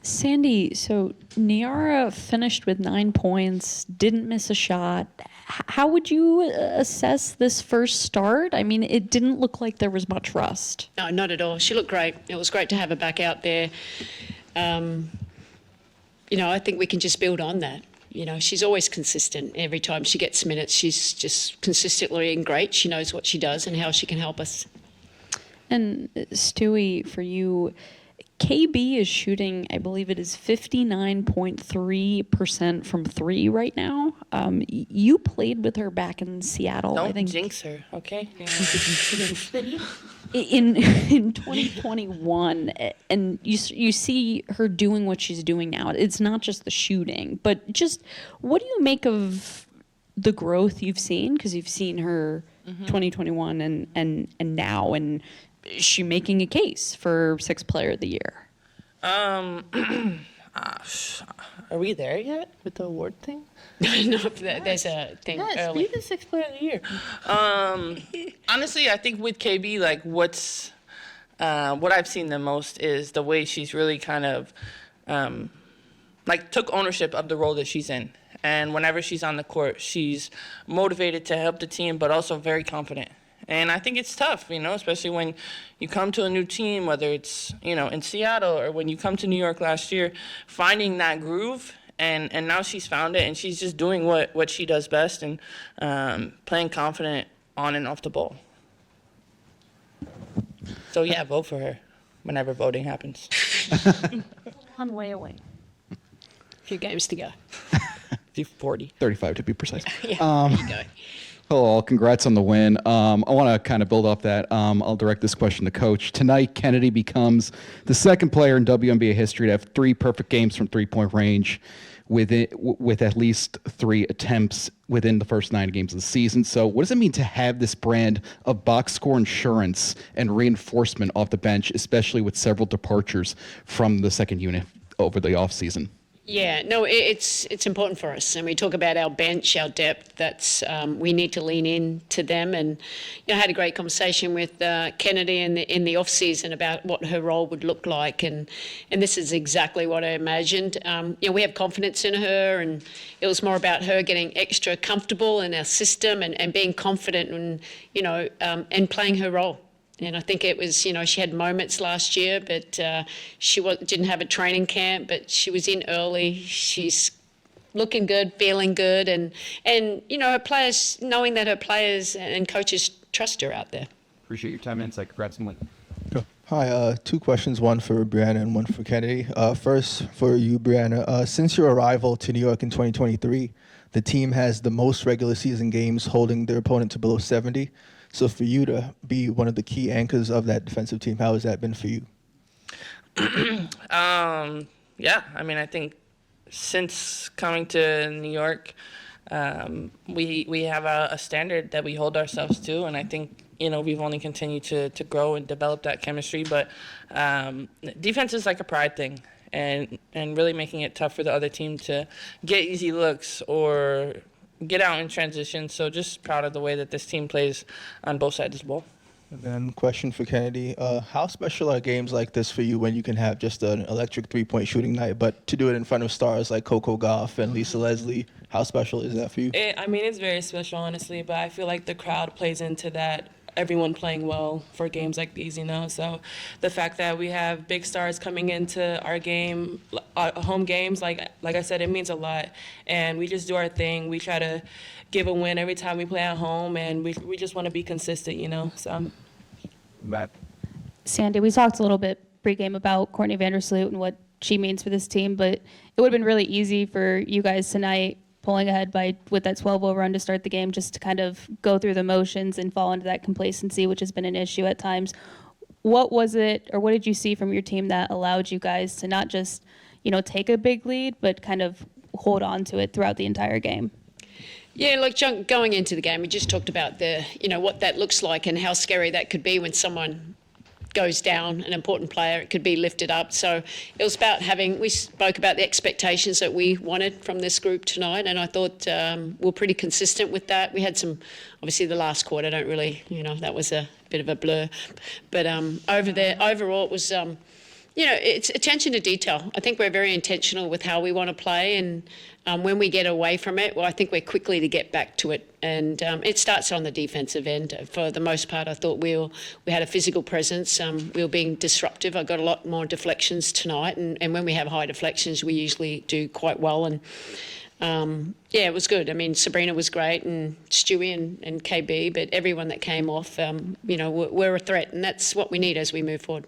Sandy, so Niara finished with 9 points, didn't miss a shot. How would you assess this first start? I mean, it didn't look like there was much rust. No, not at all. She looked great. It was great to have her back out there. I think we can just build on that. She's always consistent. Every time she gets minutes, she's just consistently and great. She knows what she does and how she can help us. And Stewie, for you, KB is shooting, I believe it is 59.3% from three right now. You played with her back in Seattle. Don't I think jinx her, okay? in 2021, and you see her doing what she's doing now. It's not just the shooting, but just what do you make of the growth you've seen? Because you've seen her 2021 and now, and is she making a case for Sixth Player of the Year? Are we there yet with the award thing? No, there's a thing early. Be the Sixth Player of the Year. Honestly, I think with KB, like what I've seen the most is the way she's really kind of took ownership of the role that she's in. And whenever she's on the court, she's motivated to help the team, but also very confident. And I think it's tough, especially when you come to a new team, whether it's, in Seattle or when you come to New York last year, finding that groove. And now she's found it, and she's just doing what she does best and playing confident on and off the ball. So, yeah, vote for her whenever voting happens. On the way away. A few games to go. 40. 35 to be precise. Yeah, there you go. Hello, congrats on the win. I want to kind of build off that. I'll direct this question to Coach. Tonight, Kennedy becomes the second player in WNBA history to have 3 perfect games from three-point range with at least 3 attempts within the first 9 games of the season. So what does it mean to have this brand of box score insurance and reinforcement off the bench, especially with several departures from the second unit over the offseason? Yeah, no, it's important for us, and we talk about our bench, our depth. That's we need to lean in to them. And I had a great conversation with Kennedy in the off season about what her role would look like, and this is exactly what I imagined. We have confidence in her, and it was more about her getting extra comfortable in our system and being confident and and playing her role. And I think it was, she had moments last year, but she didn't have a training camp, but she was in early. She's looking good, feeling good, and her players, knowing that her players and coaches trust her out there. Appreciate your time and insight. Congrats on the win. Hi, 2 questions, one for Breanna and one for Kennedy. First, for you, Breanna, since your arrival to New York in 2023, the team has the most regular season games holding their opponent to below 70. So for you to be one of the key anchors of that defensive team, how has that been for you? Yeah, I think since coming to New York, we have a standard that we hold ourselves to, and I think we've only continued to grow and develop that chemistry. But defense is like a pride thing, and really making it tough for the other team to get easy looks or get out in transition. So just proud of the way that this team plays on both sides of the ball. And then question for Kennedy. How special are games like this for you when you can have just an electric 3-point shooting night, but to do it in front of stars like Coco Gauff and Lisa Leslie, how special is that for you? It's very special, honestly, but I feel like the crowd plays into that. Everyone playing well for games like these, So the fact that we have big stars coming into our game, home games, like I said, it means a lot. And we just do our thing. We try to give a win every time we play at home, and we just want to be consistent, So. Matt. Sandy, we talked a little bit pregame about Courtney Vandersloot and what she means for this team, but it would have been really easy for you guys tonight pulling ahead with that 12-0 run to start the game, just to kind of go through the motions and fall into that complacency, which has been an issue at times. What was it, or what did you see from your team that allowed you guys to not just, take a big lead, but kind of hold on to it throughout the entire game? Yeah, like going into the game, we just talked about what that looks like and how scary that could be when someone goes down, an important player, it could be lifted up. So it was about we spoke about the expectations that we wanted from this group tonight, and I thought we're pretty consistent with that. We had some, obviously the last quarter, don't really, that was a bit of a blur. But overall it was, It's attention to detail. I think we're very intentional with how we want to play, and when we get away from it, well, I think we're quickly to get back to it. And it starts on the defensive end. For the most part, I thought we had a physical presence. We were being disruptive. I got a lot more deflections tonight, and when we have high deflections, we usually do quite well. And it was good. I mean, Sabrina was great, and Stewie and KB, but everyone that came off, were a threat, and that's what we need as we move forward.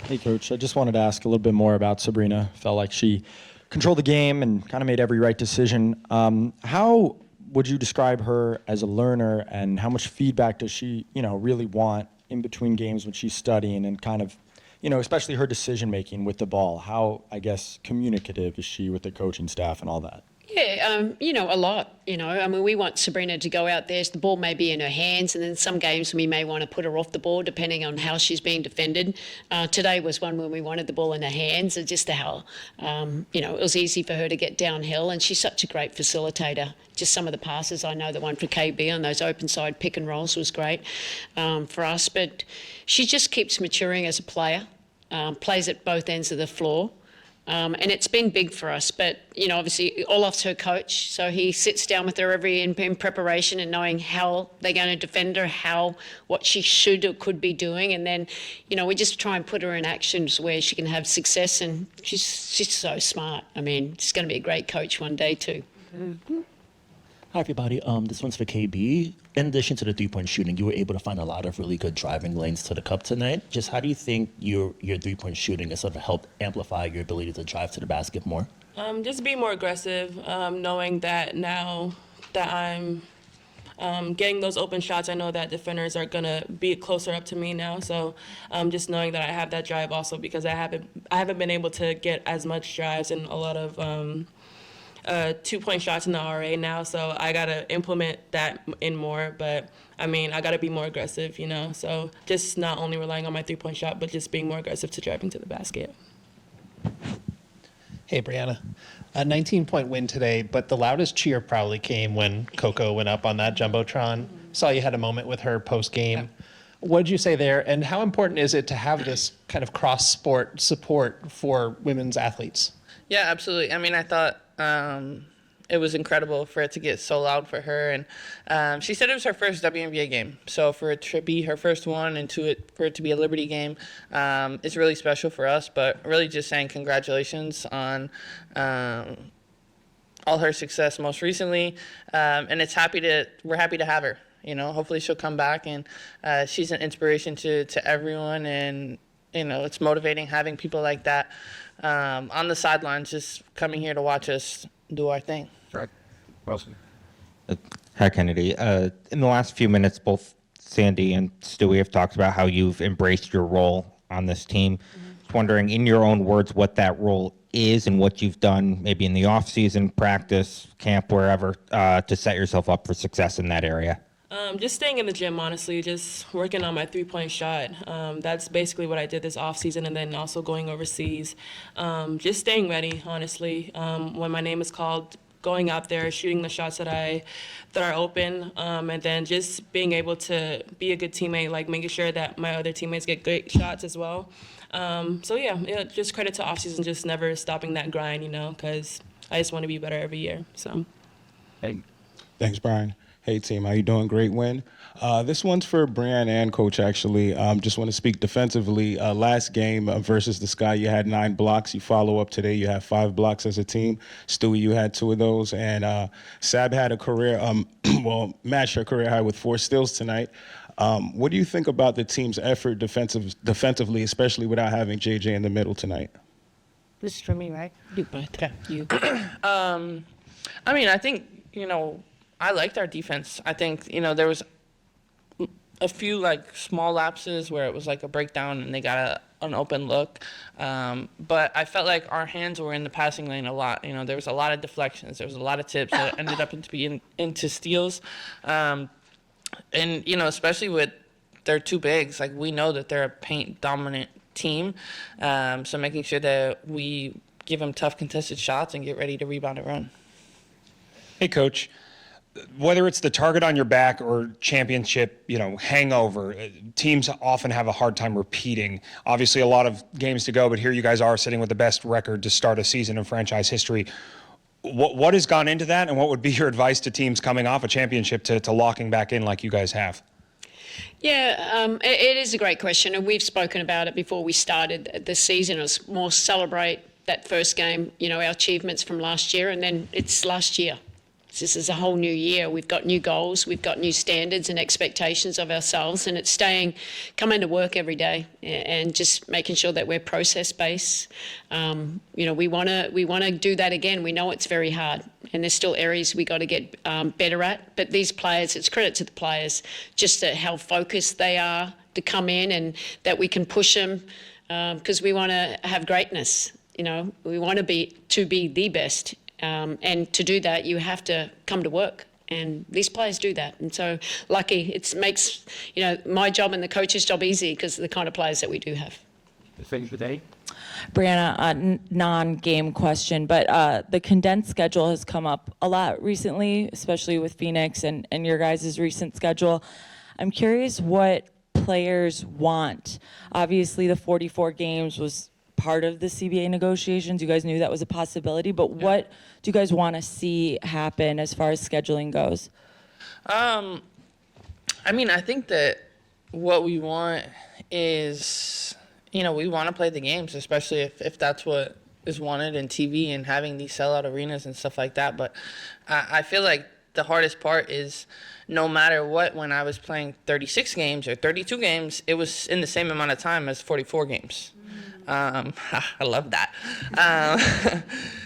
Hey, Coach. I just wanted to ask a little bit more about Sabrina. Felt like she controlled the game and kind of made every right decision. How would you describe her as a learner, and how much feedback does she, really want in between games when she's studying, and kind of, especially her decision making with the ball? How, I guess, communicative is she with the coaching staff and all that? Yeah, a lot. I mean, we want Sabrina to go out there. The ball may be in her hands, and then some games we may want to put her off the ball depending on how she's being defended. Today was one when we wanted the ball in her hands, and just how, it was easy for her to get downhill, and she's such a great facilitator. Just some of the passes, I know the one for KB on those open side pick and rolls was great for us, but she just keeps maturing as a player, plays at both ends of the floor. And it's been big for us, but, obviously Olaf's her coach, so he sits down with her in preparation and knowing how they're going to defend her, what she should or could be doing. And then, we just try and put her in actions where she can have success, and she's so smart. I mean, she's going to be a great coach one day too. Hi, everybody. This one's for KB. In addition to the three-point shooting, you were able to find a lot of really good driving lanes to the cup tonight. Just how do you think your three-point shooting has sort of helped amplify your ability to drive to the basket more? Just be more aggressive, knowing that now that I'm getting those open shots, I know that defenders are going to be closer up to me now. So just knowing that I have that drive also, because I haven't been able to get as much drives and a lot of two-point shots in the RA now, so I gotta implement that in more. But I mean, I gotta be more aggressive, So just not only relying on my three-point shot, but just being more aggressive to driving to the basket. Hey, Breanna. A 19-point win today, but the loudest cheer probably came when Coco went up on that Jumbotron. Saw you had a moment with her post-game. Yeah. What did you say there, and how important is it to have this kind of cross-sport support for women's athletes? Yeah, absolutely. I mean, I thought it was incredible for it to get so loud for her. And she said it was her first WNBA game. So for it to be her first one, and for it to be a Liberty game, it's really special for us. But really just saying congratulations on all her success most recently. And we're happy to have her. Hopefully she'll come back, and she's an inspiration to everyone. And, it's motivating having people like that on the sidelines, just coming here to watch us do our thing. Right. Wilson. Hi, Kennedy. In the last few minutes, both Sandy and Stewie have talked about how you've embraced your role on this team. Just wondering, in your own words, what that role is and what you've done maybe in the off-season, practice, camp, wherever, to set yourself up for success in that area. Just staying in the gym, honestly, just working on my three-point shot. That's basically what I did this off-season, and then also going overseas. Just staying ready, honestly. When my name is called, going out there, shooting the shots that are open, and then just being able to be a good teammate, like making sure that my other teammates get great shots as well. Just credit to off-season, just never stopping that grind, because I just want to be better every year. So. Hey. Thanks, Brian. Hey, team. How you doing? Great win. This one's for Breanna and Coach, actually. Just want to speak defensively. Last game versus the Sky, you had 9 blocks. You follow up today. You have 5 blocks as a team. Stewie, you had 2 of those. And Sab had a career, matched her career high with 4 steals tonight. What do you think about the team's effort defensively, especially without having JJ in the middle tonight? This is for me, right? You both. Okay. You. I mean, I think, I liked our defense. I think, there was a few small lapses where it was like a breakdown and they got an open look. But I felt like our hands were in the passing lane a lot. There was a lot of deflections. There was a lot of tips that ended up into steals. And, especially with their 2 bigs, we know that they're a paint dominant team. So making sure that we give them tough contested shots and get ready to rebound and run. Hey, Coach. whether it's the target on your back or championship, hangover, teams often have a hard time repeating. Obviously, a lot of games to go, but here you guys are sitting with the best record to start a season in franchise history. What has gone into that, and what would be your advice to teams coming off a championship to locking back in like you guys have? Yeah, it is a great question, and we've spoken about it before we started the season. It was more celebrate that first game, our achievements from last year, and then it's last year. This is a whole new year. We've got new goals, we've got new standards and expectations of ourselves, and it's coming to work every day and just making sure that we're process-based. We want to do that again. We know it's very hard, and there's still areas we got to get better at. But these players, it's credit to the players, just how focused they are to come in and that we can push them because we want to have greatness. We want to be the best. And to do that, you have to come to work. And these players do that. And so lucky, it makes, my job and the coach's job easy because of the kind of players that we do have. Thanks for today. Brianna, a non-game question, but the condensed schedule has come up a lot recently, especially with Phoenix and your guys' recent schedule. I'm curious what players want. Obviously, the 44 games was part of the CBA negotiations. You guys knew that was a possibility, but what do you guys want to see happen as far as scheduling goes? I think that what we want is, we want to play the games, especially if that's what is wanted in TV and having these sellout arenas and stuff like that. But I feel like the hardest part is no matter what, when I was playing 36 games or 32 games, it was in the same amount of time as 44 games. I love that.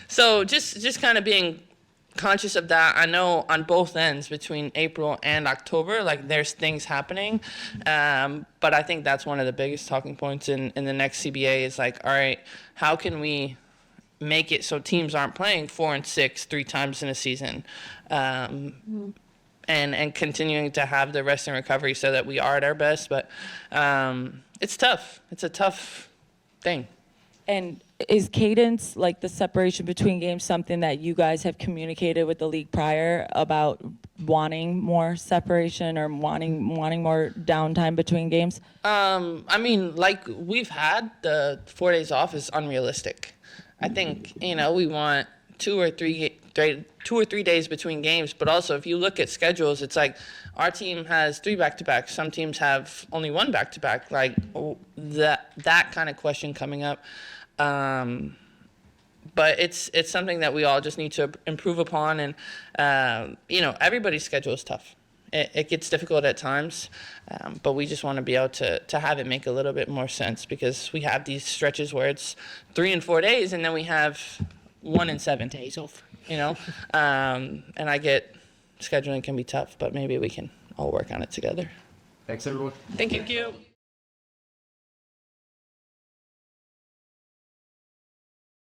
So just kind of being conscious of that. I know on both ends between April and October, there's things happening. But I think that's one of the biggest talking points in the next CBA is all right, how can we make it so teams aren't playing 4 and 6 3 times in a season? And continuing to have the rest and recovery so that we are at our best. But it's tough. It's a tough thing. And is cadence, the separation between games, something that you guys have communicated with the league prior about wanting more separation or wanting more downtime between games? We've had, the 4 days off is unrealistic. I think, we want 2 or 3 days between games, but also if you look at schedules, it's our team has 3 back-to-backs. Some teams have only 1 back-to-back. That kind of question coming up. But it's something that we all just need to improve upon. And, everybody's schedule is tough. It gets difficult at times, but we just want to be able to have it make a little bit more sense because we have these stretches where it's 3 and 4 days, and then we have 1 and 7 days off, and I get scheduling can be tough, but maybe we can all work on it together. Thanks, everyone. Thank you.